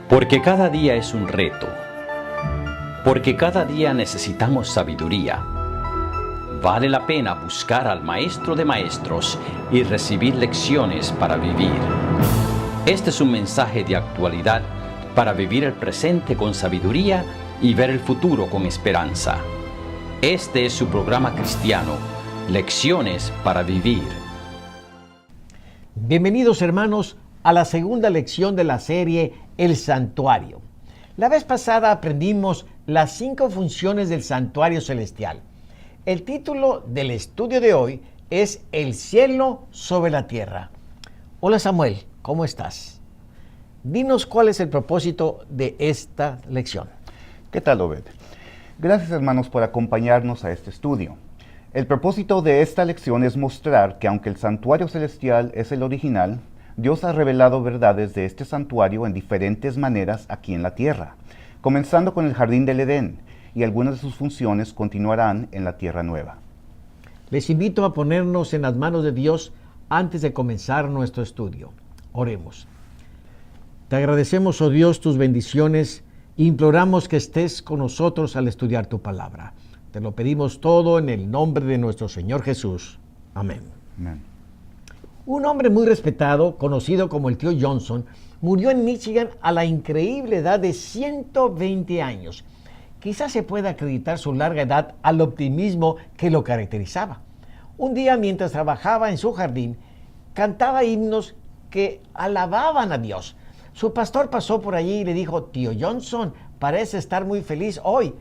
Porque cada día es un reto. Porque cada día necesitamos sabiduría. Vale la pena buscar al Maestro de Maestros y recibir lecciones para vivir. Este es un mensaje de actualidad para vivir el presente con sabiduría y ver el futuro con esperanza. Este es su programa cristiano, Lecciones para Vivir. Bienvenidos, hermanos, a la segunda lección de la serie El Santuario. La vez pasada aprendimos las 5 funciones del santuario celestial. El título del estudio de hoy es El cielo sobre la tierra. Hola Samuel, ¿cómo estás? Dinos cuál es el propósito de esta lección. ¿Qué tal, Obed? Gracias, hermanos, por acompañarnos a este estudio. El propósito de esta lección es mostrar que aunque el santuario celestial es el original, Dios ha revelado verdades de este santuario en diferentes maneras aquí en la tierra, comenzando con el jardín del Edén, y algunas de sus funciones continuarán en la tierra nueva. Les invito a ponernos en las manos de Dios antes de comenzar nuestro estudio. Oremos. Te agradecemos, oh Dios, tus bendiciones e imploramos que estés con nosotros al estudiar tu palabra. Te lo pedimos todo en el nombre de nuestro Señor Jesús. Amén. Amén. Un hombre muy respetado, conocido como el tío Johnson, murió en Michigan a la increíble edad de 120 años. Quizás se pueda acreditar su larga edad al optimismo que lo caracterizaba. Un día, mientras trabajaba en su jardín, cantaba himnos que alababan a Dios. Su pastor pasó por allí y le dijo: «Tío Johnson, parece estar muy feliz hoy».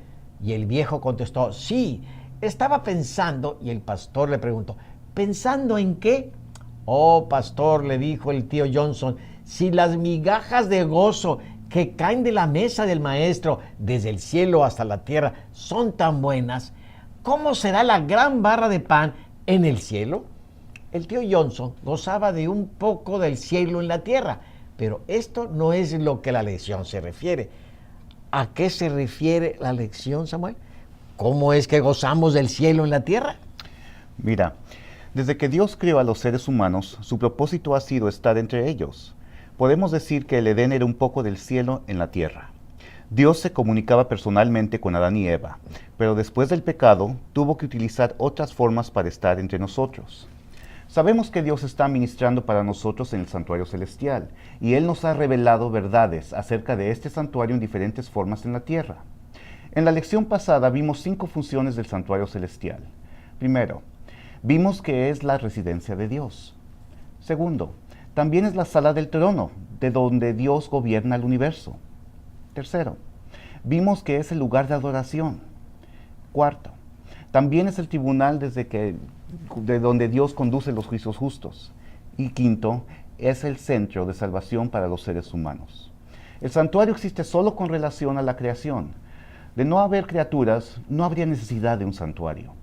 Y el viejo contestó: «Sí, estaba pensando». Y el pastor le preguntó: «¿Pensando en qué?». «Oh, pastor», le dijo el tío Johnson, «si las migajas de gozo que caen de la mesa del maestro desde el cielo hasta la tierra son tan buenas, ¿cómo será la gran barra de pan en el cielo?». El tío Johnson gozaba de un poco del cielo en la tierra, pero esto no es lo que la lección se refiere. ¿A qué se refiere la lección, Samuel? ¿Cómo es que gozamos del cielo en la tierra? Mira, desde que Dios creó a los seres humanos, su propósito ha sido estar entre ellos. Podemos decir que el Edén era un poco del cielo en la tierra. Dios se comunicaba personalmente con Adán y Eva, pero después del pecado tuvo que utilizar otras formas para estar entre nosotros. Sabemos que Dios está ministrando para nosotros en el santuario celestial, y Él nos ha revelado verdades acerca de este santuario en diferentes formas en la tierra. En la lección pasada vimos 5 funciones del santuario celestial. Primero, vimos que es la residencia de Dios. Segundo, también es la sala del trono, de donde Dios gobierna el universo. Tercero, vimos que es el lugar de adoración. Cuarto, también es el tribunal de donde Dios conduce los juicios justos. Y quinto, es el centro de salvación para los seres humanos. El santuario existe solo con relación a la creación. De no haber criaturas, no habría necesidad de un santuario.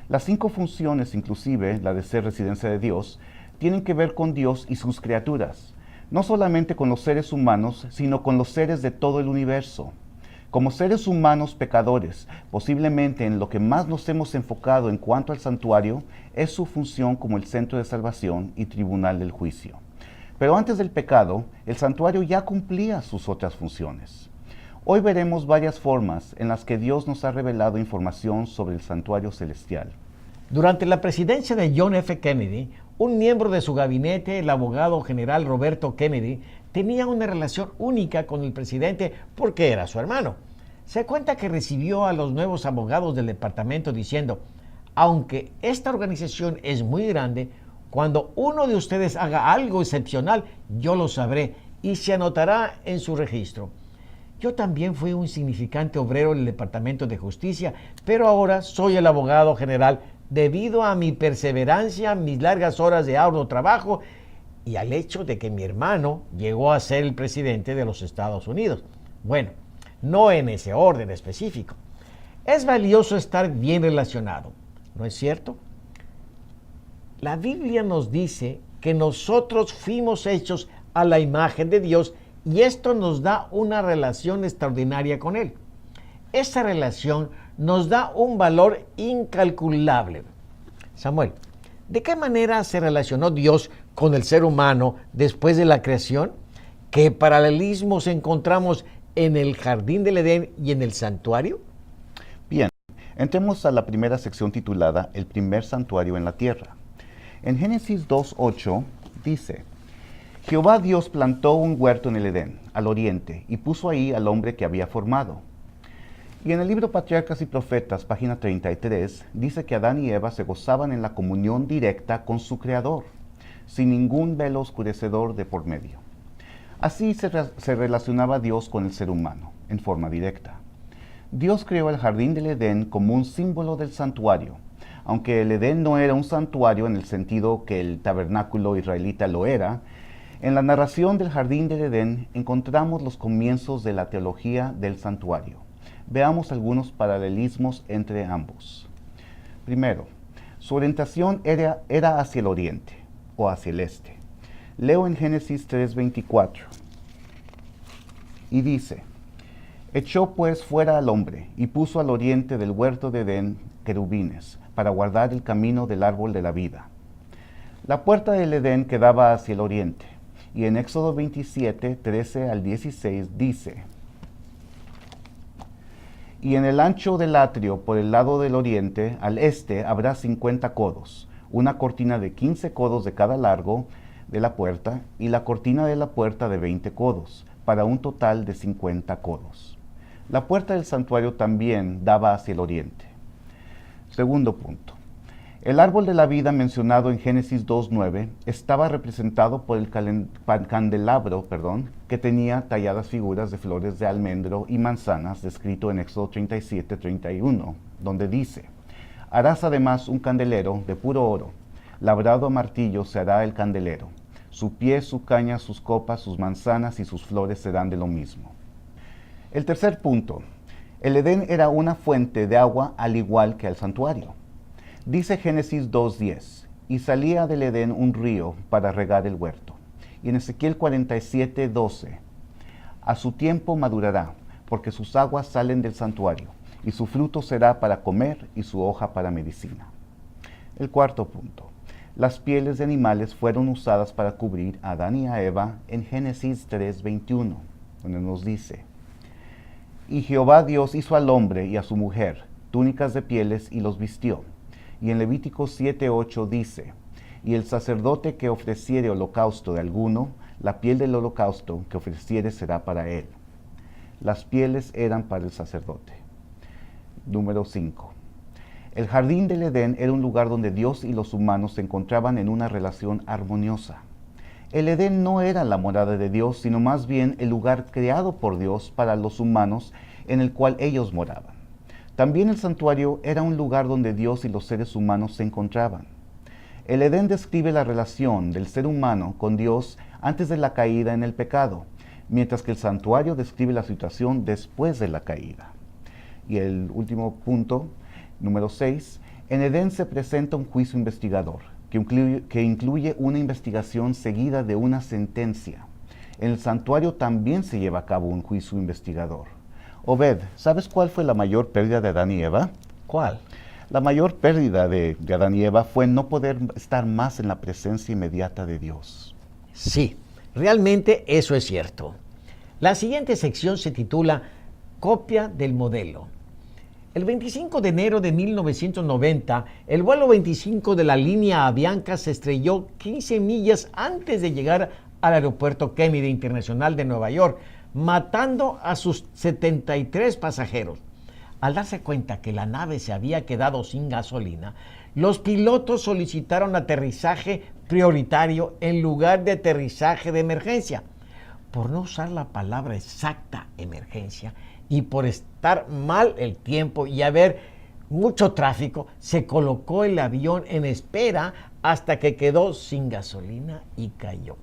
Las 5 funciones, inclusive la de ser residencia de Dios, tienen que ver con Dios y sus criaturas, no solamente con los seres humanos, sino con los seres de todo el universo. Como seres humanos pecadores, posiblemente en lo que más nos hemos enfocado en cuanto al santuario es su función como el centro de salvación y tribunal del juicio. Pero antes del pecado, el santuario ya cumplía sus otras funciones. Hoy veremos varias formas en las que Dios nos ha revelado información sobre el santuario celestial. Durante la presidencia de John F. Kennedy, un miembro de su gabinete, el abogado general Roberto Kennedy, tenía una relación única con el presidente porque era su hermano. Se cuenta que recibió a los nuevos abogados del departamento diciendo: «Aunque esta organización es muy grande, cuando uno de ustedes haga algo excepcional, yo lo sabré y se anotará en su registro». Yo también fui un significante obrero en el Departamento de Justicia, pero ahora soy el abogado general debido a mi perseverancia, mis largas horas de arduo trabajo y al hecho de que mi hermano llegó a ser el presidente de los Estados Unidos. Bueno, no en ese orden específico. Es valioso estar bien relacionado, ¿no es cierto? La Biblia nos dice que nosotros fuimos hechos a la imagen de Dios y esto nos da una relación extraordinaria con Él. Esa relación nos da un valor incalculable. Samuel, ¿de qué manera se relacionó Dios con el ser humano después de la creación? ¿Qué paralelismos encontramos en el jardín del Edén y en el santuario? Bien, entremos a la primera sección titulada El primer santuario en la tierra. En Génesis 2:8 dice: Jehová Dios plantó un huerto en el Edén, al oriente, y puso ahí al hombre que había formado. Y en el libro Patriarcas y Profetas, página 33, dice que Adán y Eva se gozaban en la comunión directa con su Creador, sin ningún velo oscurecedor de por medio. Así se relacionaba Dios con el ser humano, en forma directa. Dios creó el jardín del Edén como un símbolo del santuario, aunque el Edén no era un santuario en el sentido que el tabernáculo israelita lo era. En la narración del jardín del Edén encontramos los comienzos de la teología del santuario. Veamos algunos paralelismos entre ambos. Primero, su orientación era hacia el oriente o hacia el este. Leo en Génesis 3:24 y dice: Echó pues fuera al hombre y puso al oriente del huerto de Edén querubines para guardar el camino del árbol de la vida. La puerta del Edén quedaba hacia el oriente, y en Éxodo 27, 13 al 16 dice: Y en el ancho del atrio por el lado del oriente, al este, habrá 50 codos, una cortina de 15 codos de cada largo de la puerta, y la cortina de la puerta de 20 codos, para un total de 50 codos. La puerta del santuario también daba hacia el oriente. Segundo punto. El árbol de la vida mencionado en Génesis 2:9 estaba representado por el candelabro, que tenía talladas figuras de flores de almendro y manzanas, descrito en Éxodo 37:31, donde dice: Harás además un candelero de puro oro, labrado a martillo se hará el candelero. Su pie, su caña, sus copas, sus manzanas y sus flores serán de lo mismo. El tercer punto. El Edén era una fuente de agua al igual que el santuario. Dice Génesis 2:10: Y salía del Edén un río para regar el huerto. Y en Ezequiel 47:12: A su tiempo madurará, porque sus aguas salen del santuario, y su fruto será para comer y su hoja para medicina. El cuarto punto. Las pieles de animales fueron usadas para cubrir a Adán y a Eva en Génesis 3:21, donde nos dice: Y Jehová Dios hizo al hombre y a su mujer túnicas de pieles y los vistió. Y en Levítico 7:8 dice: Y el sacerdote que ofreciere holocausto de alguno, la piel del holocausto que ofreciere será para él. Las pieles eran para el sacerdote. Número 5. El jardín del Edén era un lugar donde Dios y los humanos se encontraban en una relación armoniosa. El Edén no era la morada de Dios, sino más bien el lugar creado por Dios para los humanos en el cual ellos moraban. También el santuario era un lugar donde Dios y los seres humanos se encontraban. El Edén describe la relación del ser humano con Dios antes de la caída en el pecado, mientras que el santuario describe la situación después de la caída. Y el último punto, número 6, en Edén se presenta un juicio investigador, que incluye una investigación seguida de una sentencia. En el santuario también se lleva a cabo un juicio investigador. Obed, ¿sabes cuál fue la mayor pérdida de Adán y Eva? ¿Cuál? La mayor pérdida de Adán y Eva fue no poder estar más en la presencia inmediata de Dios. Sí, realmente eso es cierto. La siguiente sección se titula Copia del modelo. El 25 de enero de 1990, el vuelo 25 de la línea Avianca se estrelló 15 millas antes de llegar al aeropuerto Kennedy Internacional de Nueva York, matando a sus 73 pasajeros. Al darse cuenta que la nave se había quedado sin gasolina, los pilotos solicitaron aterrizaje prioritario en lugar de aterrizaje de emergencia. Por no usar la palabra exacta emergencia y por estar mal el tiempo y haber mucho tráfico, se colocó el avión en espera hasta que quedó sin gasolina y cayó.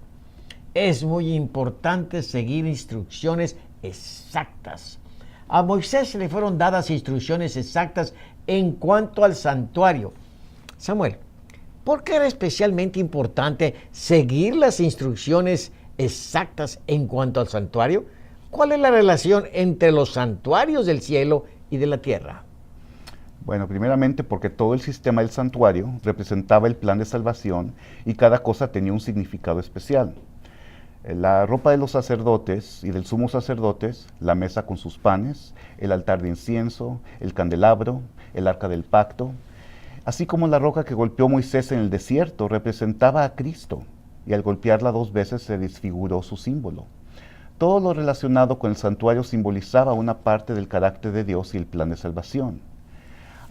Es muy importante seguir instrucciones exactas. A Moisés le fueron dadas instrucciones exactas en cuanto al santuario. Samuel, ¿por qué era especialmente importante seguir las instrucciones exactas en cuanto al santuario? ¿Cuál es la relación entre los santuarios del cielo y de la tierra? Bueno, primeramente porque todo el sistema del santuario representaba el plan de salvación y cada cosa tenía un significado especial. La ropa de los sacerdotes y del sumo sacerdotes, la mesa con sus panes, el altar de incienso, el candelabro, el arca del pacto, así como la roca que golpeó Moisés en el desierto representaba a Cristo, y al golpearla 2 veces se desfiguró su símbolo. Todo lo relacionado con el santuario simbolizaba una parte del carácter de Dios y el plan de salvación.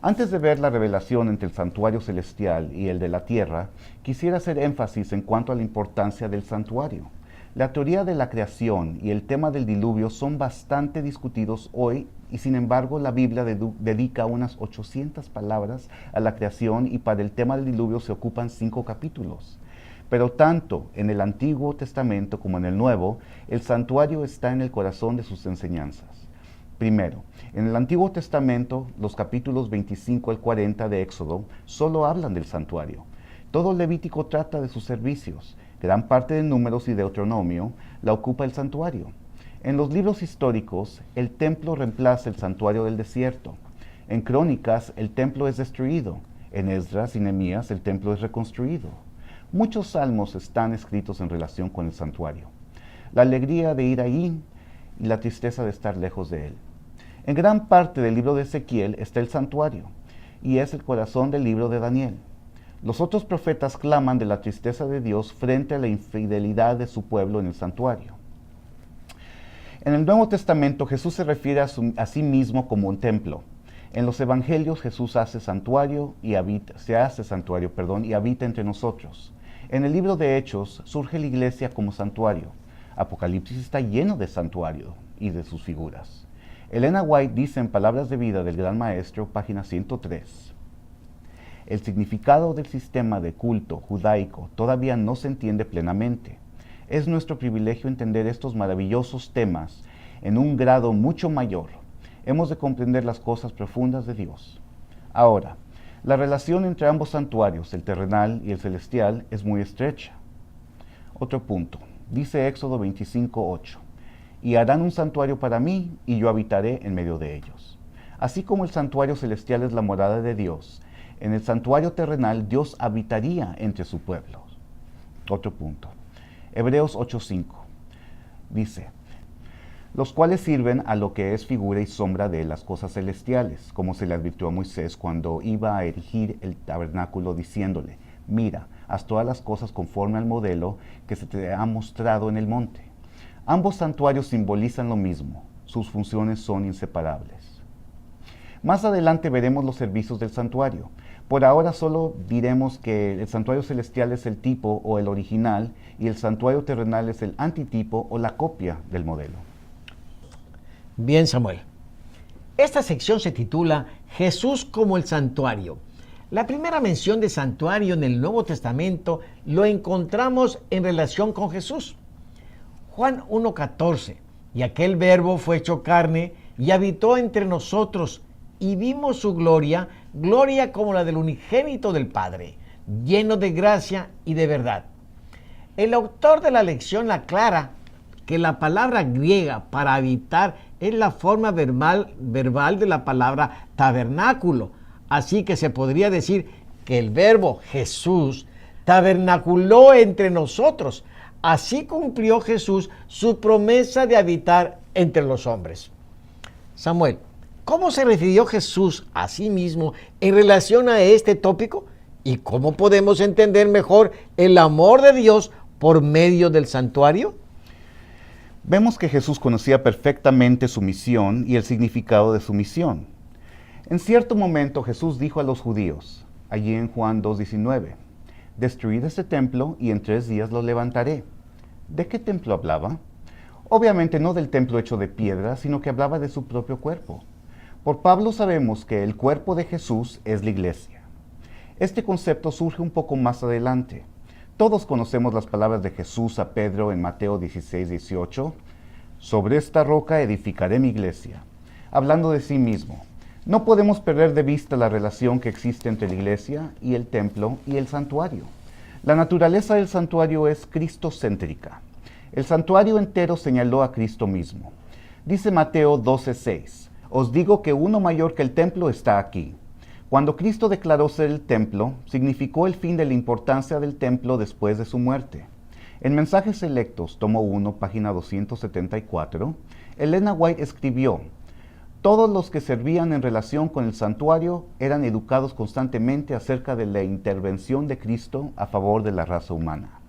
Antes de ver la revelación entre el santuario celestial y el de la tierra, quisiera hacer énfasis en cuanto a la importancia del santuario. La teoría de la creación y el tema del diluvio son bastante discutidos hoy y sin embargo la Biblia dedica unas 800 palabras a la creación y para el tema del diluvio se ocupan 5 capítulos. Pero tanto en el Antiguo Testamento como en el Nuevo, el santuario está en el corazón de sus enseñanzas. Primero, en el Antiguo Testamento, los capítulos 25 al 40 de Éxodo solo hablan del santuario. Todo Levítico trata de sus servicios. Gran parte de Números y Deuteronomio la ocupa el santuario. En los libros históricos, el templo reemplaza el santuario del desierto. En Crónicas, el templo es destruido. En Esdras y Nehemías, el templo es reconstruido. Muchos salmos están escritos en relación con el santuario. La alegría de ir ahí y la tristeza de estar lejos de él. En gran parte del libro de Ezequiel está el santuario, y es el corazón del libro de Daniel. Los otros profetas claman de la tristeza de Dios frente a la infidelidad de su pueblo en el santuario. En el Nuevo Testamento Jesús se refiere a sí mismo como un templo. En los evangelios Jesús se hace santuario y habita entre nosotros. En el libro de Hechos surge la iglesia como santuario. Apocalipsis está lleno de santuario y de sus figuras. Elena White dice en Palabras de Vida del Gran Maestro, página 103, el significado del sistema de culto judaico todavía no se entiende plenamente. Es nuestro privilegio entender estos maravillosos temas en un grado mucho mayor. Hemos de comprender las cosas profundas de Dios. Ahora, la relación entre ambos santuarios, el terrenal y el celestial, es muy estrecha. Otro punto, dice Éxodo 25:8, y harán un santuario para mí, y yo habitaré en medio de ellos. Así como el santuario celestial es la morada de Dios, en el santuario terrenal Dios habitaría entre su pueblo. Otro punto, Hebreos 8:5, dice, los cuales sirven a lo que es figura y sombra de las cosas celestiales, como se le advirtió a Moisés cuando iba a erigir el tabernáculo, diciéndole, mira, haz todas las cosas conforme al modelo que se te ha mostrado en el monte. Ambos santuarios simbolizan lo mismo, sus funciones son inseparables. Más adelante veremos los servicios del santuario. Por ahora solo diremos que el santuario celestial es el tipo o el original y el santuario terrenal es el antitipo o la copia del modelo. Bien, Samuel. Esta sección se titula Jesús como el santuario. La primera mención de santuario en el Nuevo Testamento lo encontramos en relación con Jesús. Juan 1:14, y aquel verbo fue hecho carne y habitó entre nosotros, y vimos su gloria, gloria como la del unigénito del Padre, lleno de gracia y de verdad. El autor de la lección aclara que la palabra griega para habitar es la forma verbal de la palabra tabernáculo, así que se podría decir que el verbo Jesús tabernaculó entre nosotros. Así cumplió Jesús su promesa de habitar entre los hombres. Samuel, ¿cómo se refirió Jesús a sí mismo en relación a este tópico? ¿Y cómo podemos entender mejor el amor de Dios por medio del santuario? Vemos que Jesús conocía perfectamente su misión y el significado de su misión. En cierto momento Jesús dijo a los judíos, allí en Juan 2:19, destruid este templo y en 3 días lo levantaré. ¿De qué templo hablaba? Obviamente no del templo hecho de piedra, sino que hablaba de su propio cuerpo. Por Pablo sabemos que el cuerpo de Jesús es la iglesia. Este concepto surge un poco más adelante. Todos conocemos las palabras de Jesús a Pedro en Mateo 16:18, sobre esta roca edificaré mi iglesia, hablando de sí mismo. No podemos perder de vista la relación que existe entre la iglesia y el templo y el santuario. La naturaleza del santuario es cristocéntrica. El santuario entero señaló a Cristo mismo. Dice Mateo 12:6, os digo que uno mayor que el templo está aquí. Cuando Cristo declaró ser el templo, significó el fin de la importancia del templo después de su muerte. En Mensajes Selectos, tomo 1, página 274, Elena White escribió: todos los que servían en relación con el santuario eran educados constantemente acerca de la intervención de Cristo a favor de la raza humana.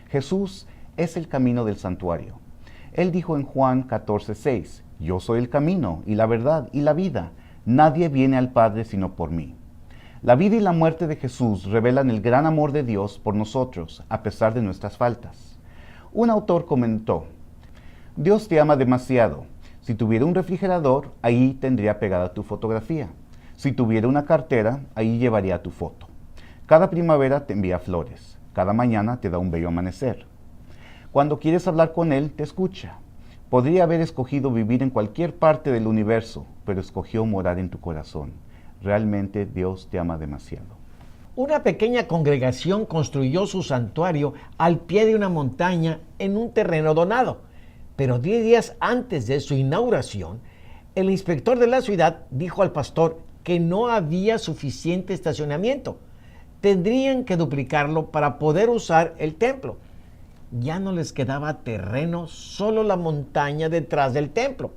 Jesús es el camino del santuario. Él dijo en Juan 14:6, yo soy el camino y la verdad y la vida. Nadie viene al Padre sino por mí. La vida y la muerte de Jesús revelan el gran amor de Dios por nosotros, a pesar de nuestras faltas. Un autor comentó: Dios te ama demasiado. Si tuviera un refrigerador, ahí tendría pegada tu fotografía. Si tuviera una cartera, ahí llevaría tu foto. Cada primavera te envía flores. Cada mañana te da un bello amanecer. Cuando quieres hablar con Él, te escucha. Podría haber escogido vivir en cualquier parte del universo, pero escogió morar en tu corazón. Realmente Dios te ama demasiado. Una pequeña congregación construyó su santuario al pie de una montaña en un terreno donado. Pero 10 días antes de su inauguración, el inspector de la ciudad dijo al pastor que no había suficiente estacionamiento. Tendrían que duplicarlo para poder usar el templo. Ya no les quedaba terreno, solo la montaña detrás del templo.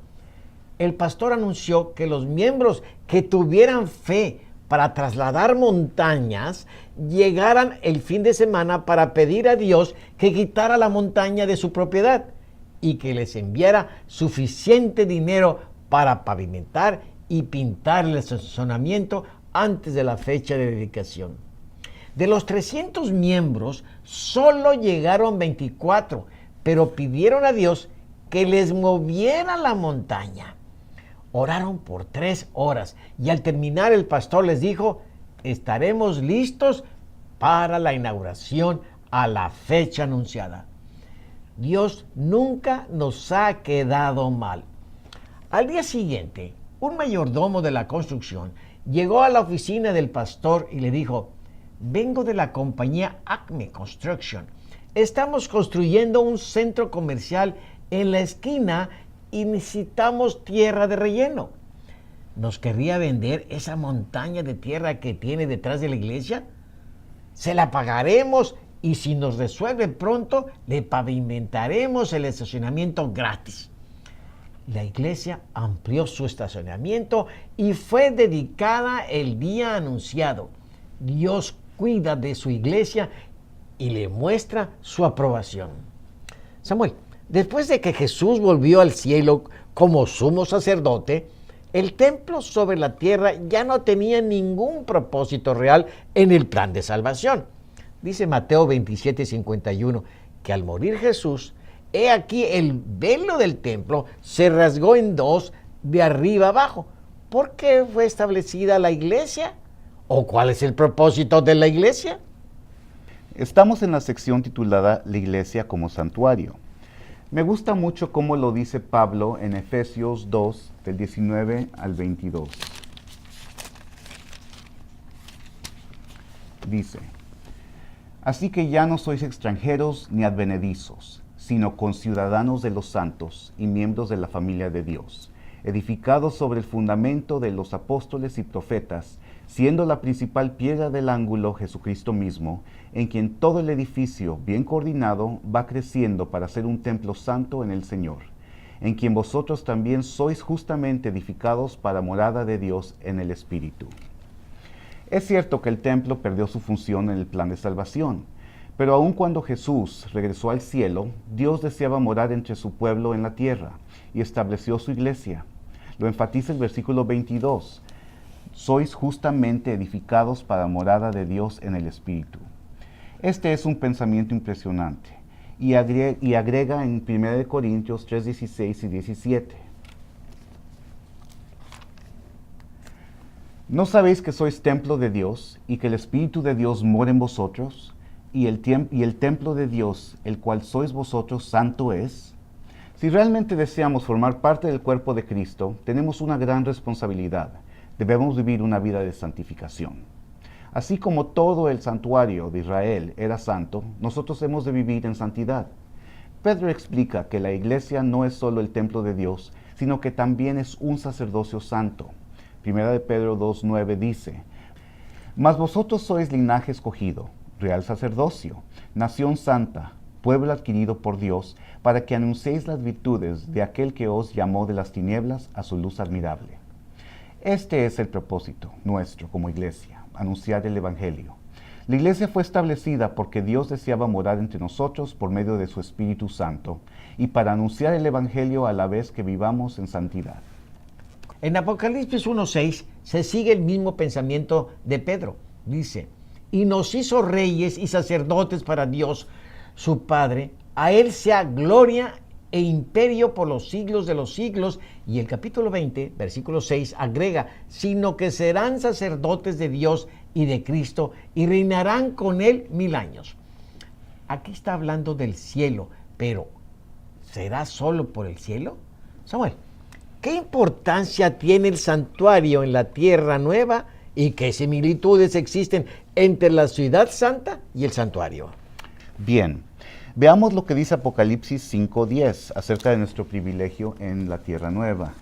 El pastor anunció que los miembros que tuvieran fe para trasladar montañas llegaran el fin de semana para pedir a Dios que quitara la montaña de su propiedad y que les enviara suficiente dinero para pavimentar y pintar el estacionamiento antes de la fecha de dedicación. De los 300 miembros, solo llegaron 24, pero pidieron a Dios que les moviera la montaña. Oraron por 3 horas y al terminar el pastor les dijo: estaremos listos para la inauguración a la fecha anunciada. Dios nunca nos ha quedado mal. Al día siguiente, un mayordomo de la construcción llegó a la oficina del pastor y le dijo: vengo de la compañía Acme Construction. Estamos construyendo un centro comercial en la esquina y necesitamos tierra de relleno. ¿Nos querría vender esa montaña de tierra que tiene detrás de la iglesia? Se la pagaremos y si nos resuelve pronto, le pavimentaremos el estacionamiento gratis. La iglesia amplió su estacionamiento y fue dedicada el día anunciado. Dios cuida de su iglesia y le muestra su aprobación. Samuel, después de que Jesús volvió al cielo como sumo sacerdote, el templo sobre la tierra ya no tenía ningún propósito real en el plan de salvación. Dice Mateo 27:51 que al morir Jesús, he aquí el velo del templo se rasgó en dos de arriba abajo. ¿Por qué fue establecida la iglesia? ¿O cuál es el propósito de la iglesia? Estamos en la sección titulada La Iglesia como Santuario. Me gusta mucho cómo lo dice Pablo en Efesios 2, del 19 al 22. Dice: así que ya no sois extranjeros ni advenedizos, sino conciudadanos de los santos y miembros de la familia de Dios, edificados sobre el fundamento de los apóstoles y profetas, siendo la principal piedra del ángulo Jesucristo mismo, en quien todo el edificio, bien coordinado, va creciendo para ser un templo santo en el Señor, en quien vosotros también sois justamente edificados para morada de Dios en el Espíritu. Es cierto que el templo perdió su función en el plan de salvación, pero aun cuando Jesús regresó al cielo, Dios deseaba morar entre su pueblo en la tierra y estableció su iglesia. Lo enfatiza el versículo 22. Sois justamente edificados para morada de Dios en el Espíritu. Este es un pensamiento impresionante y agrega en 1 Corintios 3:16 y 17. ¿No sabéis que sois templo de Dios y que el Espíritu de Dios mora en vosotros? Y el templo de Dios, el cual sois vosotros, santo es. Si realmente deseamos formar parte del cuerpo de Cristo, tenemos una gran responsabilidad. Debemos vivir una vida de santificación. Así como todo el santuario de Israel era santo, nosotros hemos de vivir en santidad. Pedro explica que la iglesia no es solo el templo de Dios, sino que también es un sacerdocio santo. Primera de Pedro 2:9 dice: mas vosotros sois linaje escogido, real sacerdocio, nación santa, pueblo adquirido por Dios, para que anunciéis las virtudes de aquel que os llamó de las tinieblas a su luz admirable. Este es el propósito nuestro como iglesia, anunciar el Evangelio. La iglesia fue establecida porque Dios deseaba morar entre nosotros por medio de su Espíritu Santo y para anunciar el Evangelio a la vez que vivamos en santidad. En Apocalipsis 1:6 se sigue el mismo pensamiento de Pedro. Dice, y nos hizo reyes y sacerdotes para Dios, su Padre. A Él sea gloria e imperio por los siglos de los siglos. Y el capítulo 20, versículo 6, agrega, sino que serán sacerdotes de Dios y de Cristo y reinarán con Él 1000 años. Aquí está hablando del cielo, pero ¿será solo por el cielo? Samuel, ¿qué importancia tiene el santuario en la tierra nueva y qué similitudes existen entre la ciudad santa y el santuario? Bien, veamos lo que dice Apocalipsis 5:10 acerca de nuestro privilegio en la tierra nueva.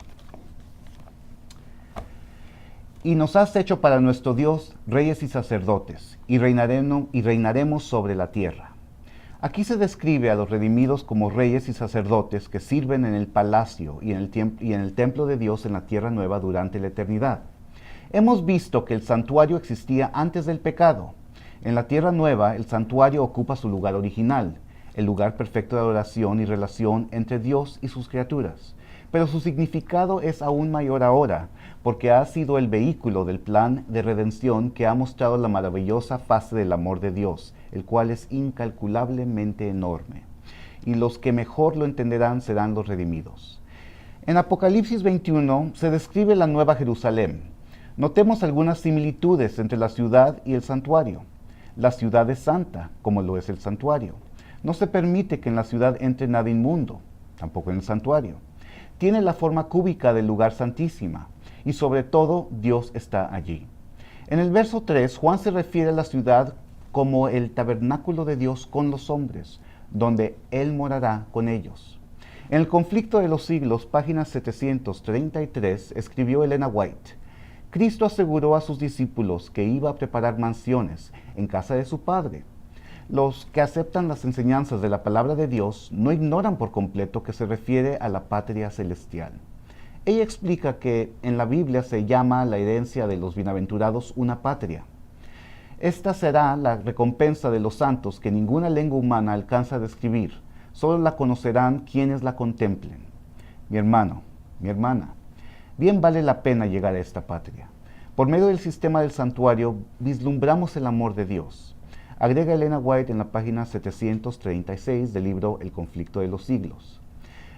Y nos has hecho para nuestro Dios reyes y sacerdotes, y reinaremos sobre la tierra. Aquí se describe a los redimidos como reyes y sacerdotes que sirven en el palacio y en el templo de Dios en la tierra nueva durante la eternidad. Hemos visto que el santuario existía antes del pecado. En la tierra nueva, el santuario ocupa su lugar original, el lugar perfecto de adoración y relación entre Dios y sus criaturas. Pero su significado es aún mayor ahora, porque ha sido el vehículo del plan de redención que ha mostrado la maravillosa fase del amor de Dios, el cual es incalculablemente enorme. Y los que mejor lo entenderán serán los redimidos. En Apocalipsis 21 se describe la Nueva Jerusalén. Notemos algunas similitudes entre la ciudad y el santuario. La ciudad es santa, como lo es el santuario. No se permite que en la ciudad entre nada inmundo, tampoco en el santuario. Tiene la forma cúbica del lugar santísima, y sobre todo Dios está allí. En el verso 3, Juan se refiere a la ciudad como el tabernáculo de Dios con los hombres, donde Él morará con ellos. En el conflicto de los siglos, página 733, escribió Elena White, Cristo aseguró a sus discípulos que iba a preparar mansiones en casa de su Padre. Los que aceptan las enseñanzas de la palabra de Dios no ignoran por completo que se refiere a la patria celestial. Ella explica que en la Biblia se llama la herencia de los bienaventurados una patria. Esta será la recompensa de los santos que ninguna lengua humana alcanza a describir. Solo la conocerán quienes la contemplen. Mi hermano, mi hermana, bien vale la pena llegar a esta patria. Por medio del sistema del santuario vislumbramos el amor de Dios. Agrega Elena White en la página 736 del libro El conflicto de los siglos.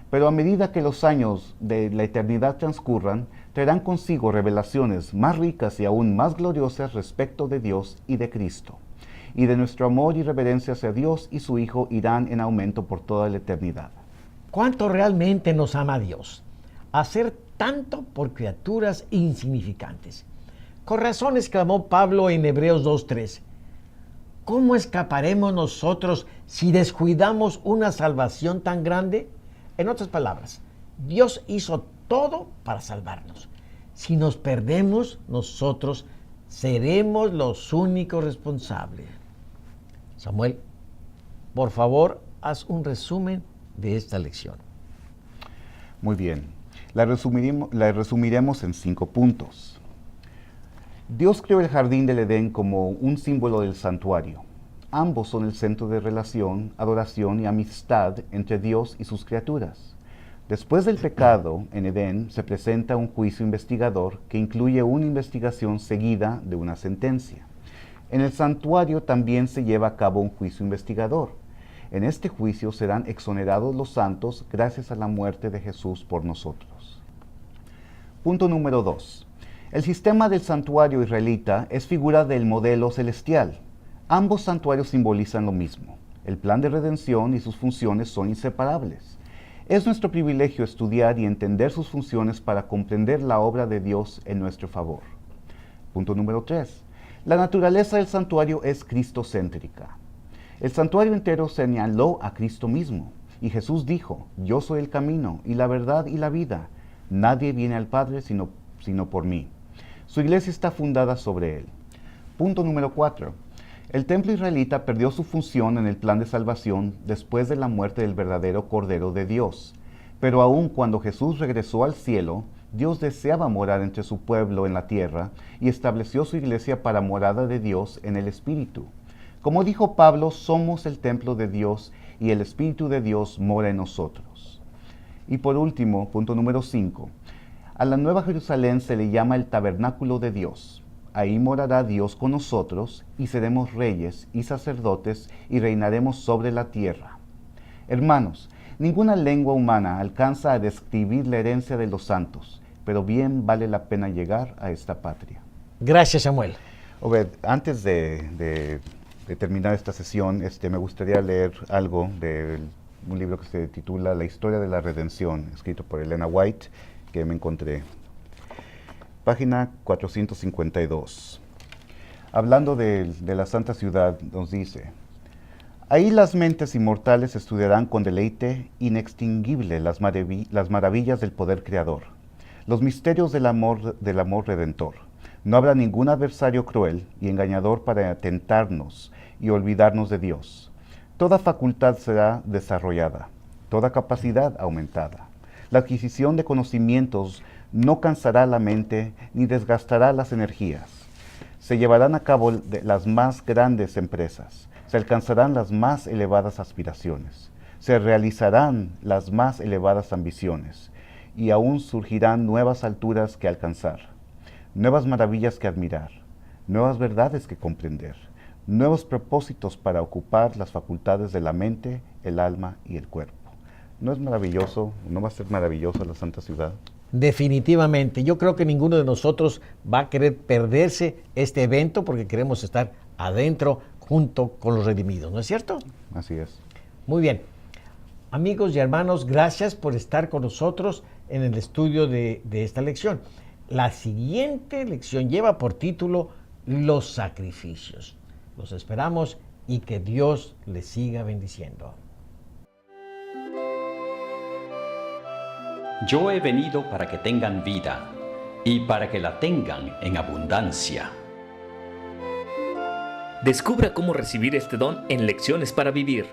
Pero a medida que los años de la eternidad transcurran, traerán consigo revelaciones más ricas y aún más gloriosas respecto de Dios y de Cristo. Y de nuestro amor y reverencia hacia Dios y su Hijo irán en aumento por toda la eternidad. ¿Cuánto realmente nos ama Dios? Hacer tanto por criaturas insignificantes. Con razón exclamó Pablo en Hebreos 2:3. ¿Cómo escaparemos nosotros si descuidamos una salvación tan grande? En otras palabras, Dios hizo todo para salvarnos. Si nos perdemos, nosotros seremos los únicos responsables. Samuel, por favor, haz un resumen de esta lección. Muy bien, la resumiremos en 5 puntos. Dios creó el jardín del Edén como un símbolo del santuario. Ambos son el centro de relación, adoración y amistad entre Dios y sus criaturas. Después del pecado, en Edén se presenta un juicio investigador que incluye una investigación seguida de una sentencia. En el santuario también se lleva a cabo un juicio investigador. En este juicio serán exonerados los santos gracias a la muerte de Jesús por nosotros. Punto número 2. El sistema del santuario israelita es figura del modelo celestial. Ambos santuarios simbolizan lo mismo. El plan de redención y sus funciones son inseparables. Es nuestro privilegio estudiar y entender sus funciones para comprender la obra de Dios en nuestro favor. Punto número 3. La naturaleza del santuario es cristocéntrica. El santuario entero señaló a Cristo mismo, y Jesús dijo, yo soy el camino y la verdad y la vida. Nadie viene al Padre sino por mí. Su iglesia está fundada sobre él. Punto número 4. El templo israelita perdió su función en el plan de salvación después de la muerte del verdadero Cordero de Dios. Pero aun cuando Jesús regresó al cielo, Dios deseaba morar entre su pueblo en la tierra y estableció su iglesia para morada de Dios en el Espíritu. Como dijo Pablo, somos el templo de Dios y el Espíritu de Dios mora en nosotros. Y por último, punto número 5. A la Nueva Jerusalén se le llama el tabernáculo de Dios. Ahí morará Dios con nosotros y seremos reyes y sacerdotes y reinaremos sobre la tierra. Hermanos, ninguna lengua humana alcanza a describir la herencia de los santos, pero bien vale la pena llegar a esta patria. Gracias, Samuel. Obed, antes de terminar esta sesión, me gustaría leer algo de un libro que se titula La historia de la redención, escrito por Elena White, que me encontré. Página 452. Hablando de la Santa Ciudad, nos dice: ahí las mentes inmortales estudiarán con deleite inextinguible las maravillas del poder creador, los misterios del amor redentor. No habrá ningún adversario cruel y engañador para tentarnos y olvidarnos de Dios. Toda facultad será desarrollada, toda capacidad aumentada. La adquisición de conocimientos no cansará la mente ni desgastará las energías. Se llevarán a cabo las más grandes empresas, se alcanzarán las más elevadas aspiraciones, se realizarán las más elevadas ambiciones, y aún surgirán nuevas alturas que alcanzar, nuevas maravillas que admirar, nuevas verdades que comprender, nuevos propósitos para ocupar las facultades de la mente, el alma y el cuerpo. ¿No es maravilloso? ¿No va a ser maravillosa la Santa Ciudad? Definitivamente. Yo creo que ninguno de nosotros va a querer perderse este evento porque queremos estar adentro junto con los redimidos, ¿no es cierto? Así es. Muy bien. Amigos y hermanos, gracias por estar con nosotros en el estudio de esta lección. La siguiente lección lleva por título Los sacrificios. Los esperamos y que Dios les siga bendiciendo. Yo he venido para que tengan vida y para que la tengan en abundancia. Descubra cómo recibir este don en Lecciones para Vivir.